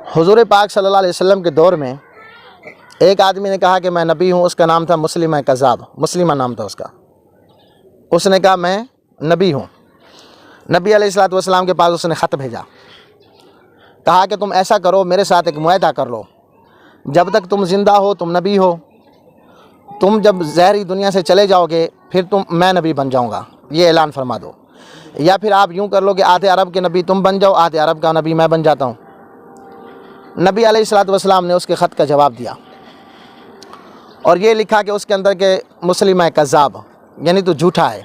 حضور پاک صلی اللہ علیہ وسلم کے دور میں ایک آدمی نے کہا کہ میں نبی ہوں. اس کا نام تھا مسلمہ کذاب، مسلمہ نام تھا اس کا. اس نے کہا میں نبی ہوں. نبی علیہ الصلوۃ والسلام کے پاس اس نے خط بھیجا، کہا کہ تم ایسا کرو، میرے ساتھ ایک معاہدہ کر لو، جب تک تم زندہ ہو تم نبی ہو، تم جب ظاہری دنیا سے چلے جاؤ گے پھر میں نبی بن جاؤں گا، یہ اعلان فرما دو. یا پھر آپ یوں کر لو کہ آدھے عرب کے نبی تم بن جاؤ، آدھے عرب کا نبی میں بن جاتا ہوں. نبی علیہ الصلوۃ والسلام نے اس کے خط کا جواب دیا اور یہ لکھا کہ اس کے اندر کہ مسلمہ کذاب، یعنی تو جھوٹا ہے،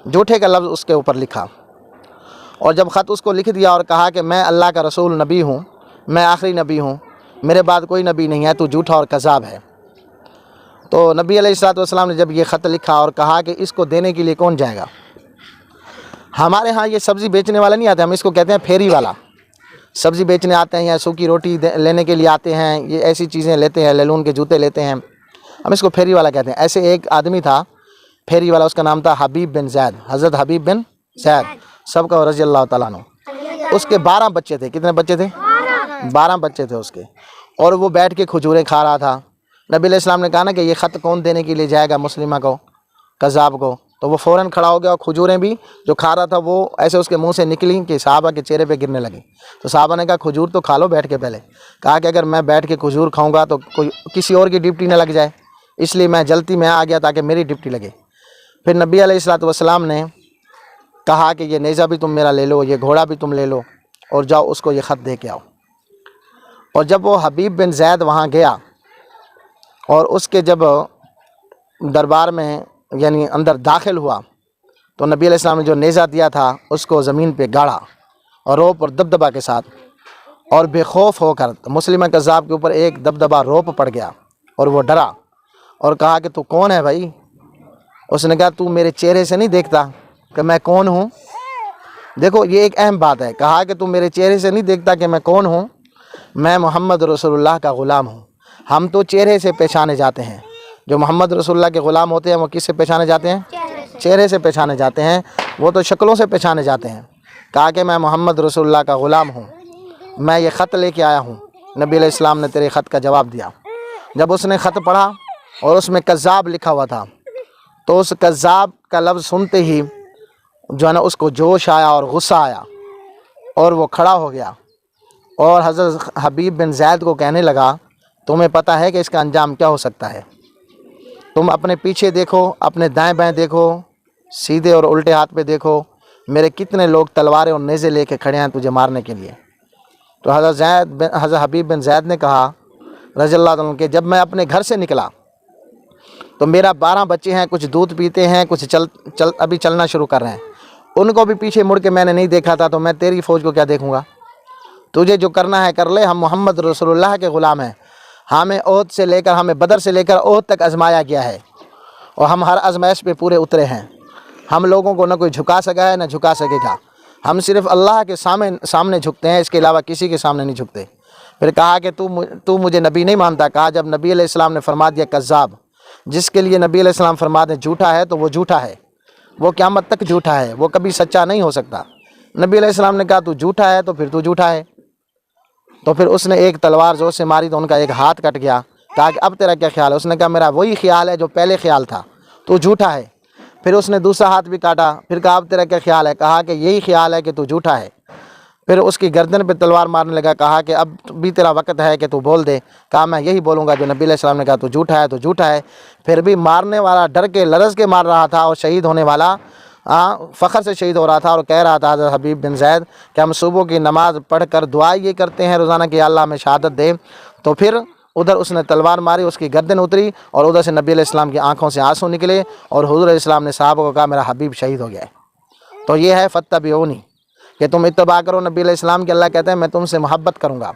جھوٹے کا لفظ اس کے اوپر لکھا. اور جب خط اس کو لکھ دیا اور کہا کہ میں اللہ کا رسول نبی ہوں، میں آخری نبی ہوں، میرے بعد کوئی نبی نہیں ہے، تو جھوٹا اور کذاب ہے. تو نبی علیہ الصلوۃ والسلام نے جب یہ خط لکھا اور کہا کہ اس کو دینے کے لیے کون جائے گا. ہمارے ہاں یہ سبزی بیچنے والا نہیں آتا، ہم اس کو کہتے ہیں پھیری والا. سبزی بیچنے آتے ہیں یا سوکھی روٹی لینے کے لیے آتے ہیں، یہ ایسی چیزیں لیتے ہیں، لیلون کے جوتے لیتے ہیں، ہم اس کو پھیری والا کہتے ہیں. ایسے ایک آدمی تھا پھیری والا، اس کا نام تھا حبیب بن زید، حضرت حبیب بن زید سب کا رضی اللہ تعالیٰ عنہ. اس کے 12 بچے تھے. کتنے بچے تھے؟ 12 بچے تھے اس کے. اور وہ بیٹھ کے کھجوریں کھا رہا تھا. نبی علیہ السلام نے کہا نا کہ یہ خط کون دینے کے لیے جائے گا مسلمہ کو، کذاب کو. تو وہ فوراً کھڑا ہو گیا اور کھجوریں بھی جو کھا رہا تھا وہ ایسے اس کے منہ سے نکلیں کہ صحابہ کے چہرے پہ گرنے لگی. تو صحابہ نے کہا کھجور تو کھا لو بیٹھ کے پہلے. کہا کہ اگر میں بیٹھ کے کھجور کھاؤں گا تو کوئی کسی اور کی ڈپٹی نہ لگ جائے، اس لیے میں جلدی میں آ گیا تاکہ میری ڈپٹی لگے. پھر نبی علیہ الصلوۃ والسلام نے کہا کہ یہ نیزہ بھی تم میرا لے لو، یہ گھوڑا بھی تم لے لو اور جاؤ اس کو یہ خط دے کے آؤ. اور جب وہ حبیب بن زید وہاں گیا اور اس کے جب دربار میں یعنی اندر داخل ہوا تو نبی علیہ السلام نے جو نیزہ دیا تھا اس کو زمین پہ گاڑا اور روپ اور دبدبا کے ساتھ، اور بے خوف ہو کر مسلمہ کذاب کے اوپر ایک دبدبا روپ پڑ گیا اور وہ ڈرا اور کہا کہ تو کون ہے بھائی؟ اس نے کہا تو میرے چہرے سے نہیں دیکھتا کہ میں کون ہوں؟ دیکھو یہ ایک اہم بات ہے. کہا کہ تو میرے چہرے سے نہیں دیکھتا کہ میں کون ہوں؟ میں محمد رسول اللہ کا غلام ہوں. ہم تو چہرے سے پہچانے جاتے ہیں. جو محمد رسول اللہ کے غلام ہوتے ہیں وہ کس سے پہچانے جاتے ہیں؟ چہرے سے پہچانے جاتے ہیں. وہ تو شکلوں سے پہچانے جاتے ہیں. کہا کہ میں محمد رسول اللہ کا غلام ہوں، میں یہ خط لے کے آیا ہوں. نبی علیہ السلام نے تیرے خط کا جواب دیا. جب اس نے خط پڑھا اور اس میں کذاب لکھا ہوا تھا تو اس کذاب کا لفظ سنتے ہی جو ہے نا اس کو جوش آیا اور غصہ آیا اور وہ کھڑا ہو گیا اور حضرت حبیب بن زید کو کہنے لگا تمہیں پتہ ہے کہ اس کا انجام کیا ہو سکتا ہے؟ تم اپنے پیچھے دیکھو، اپنے دائیں بائیں دیکھو، سیدھے اور الٹے ہاتھ پہ دیکھو، میرے کتنے لوگ تلواریں اور نیزے لے کے کھڑے ہیں تجھے مارنے کے لیے. تو حضرت حبیب بن زید نے کہا رضی اللہ عنہ کہ جب میں اپنے گھر سے نکلا تو میرا 12 بچے ہیں، کچھ دودھ پیتے ہیں، کچھ ابھی چلنا شروع کر رہے ہیں. ان کو بھی پیچھے مڑ کے میں نے نہیں دیکھا تھا، تو میں تیری فوج کو کیا دیکھوں گا؟ تجھے جو کرنا ہے کر لے. ہم محمد رسول اللہ کے غلام ہیں. ہمیں عہد سے لے کر ہمیں بدر سے لے کر عہد تک آزمایا گیا ہے اور ہم ہر آزمائش پہ پورے اترے ہیں. ہم لوگوں کو نہ کوئی جھکا سکا ہے نہ جھکا سکے گا. ہم صرف اللہ کے سامنے جھکتے ہیں، اس کے علاوہ کسی کے سامنے نہیں جھکتے. پھر کہا کہ تو مجھے نبی نہیں مانتا. کہا جب نبی علیہ السلام نے فرما دیا کذاب، جس کے لیے نبی علیہ السلام فرما دیں جھوٹا ہے تو وہ جھوٹا ہے، وہ قیامت تک جھوٹا ہے، وہ کبھی سچا نہیں ہو سکتا. نبی علیہ السلام نے کہا تو جھوٹا ہے تو پھر تو جھوٹا ہے. تو پھر اس نے ایک تلوار زور سے ماری تو ان کا ایک ہاتھ کٹ گیا. کہا کہ اب تیرا کیا خیال ہے؟ اس نے کہا میرا وہی خیال ہے جو پہلے خیال تھا، تو جھوٹا ہے. پھر اس نے دوسرا ہاتھ بھی کاٹا. پھر کہا اب تیرا کیا خیال ہے؟ کہا کہ یہی خیال ہے کہ تو جھوٹا ہے. پھر اس کی گردن پہ تلوار مارنے لگا. کہا کہ اب بھی تیرا وقت ہے کہ تو بول دے. کہا میں یہی بولوں گا جو نبی علیہ السلام نے کہا تو جھوٹا ہے تو جھوٹا ہے. پھر بھی مارنے والا ڈر کے لرز کے مار رہا تھا اور شہید ہونے والا فخر سے شہید ہو رہا تھا اور کہہ رہا تھا حضرت حبیب بن زید کہ ہم صبح کی نماز پڑھ کر دعا یہ کرتے ہیں روزانہ کہ اللہ ہمیں شہادت دے. تو پھر ادھر اس نے تلوار ماری، اس کی گردن اتری اور ادھر سے نبی علیہ السلام کی آنکھوں سے آنسو نکلے اور حضور علیہ السلام نے صحابہ کو کہا میرا حبیب شہید ہو گیا ہے. تو یہ ہے فتبعونی کہ تم اتباع کرو نبی علیہ السلام کی. اللہ کہتے ہیں میں تم سے محبت کروں گا.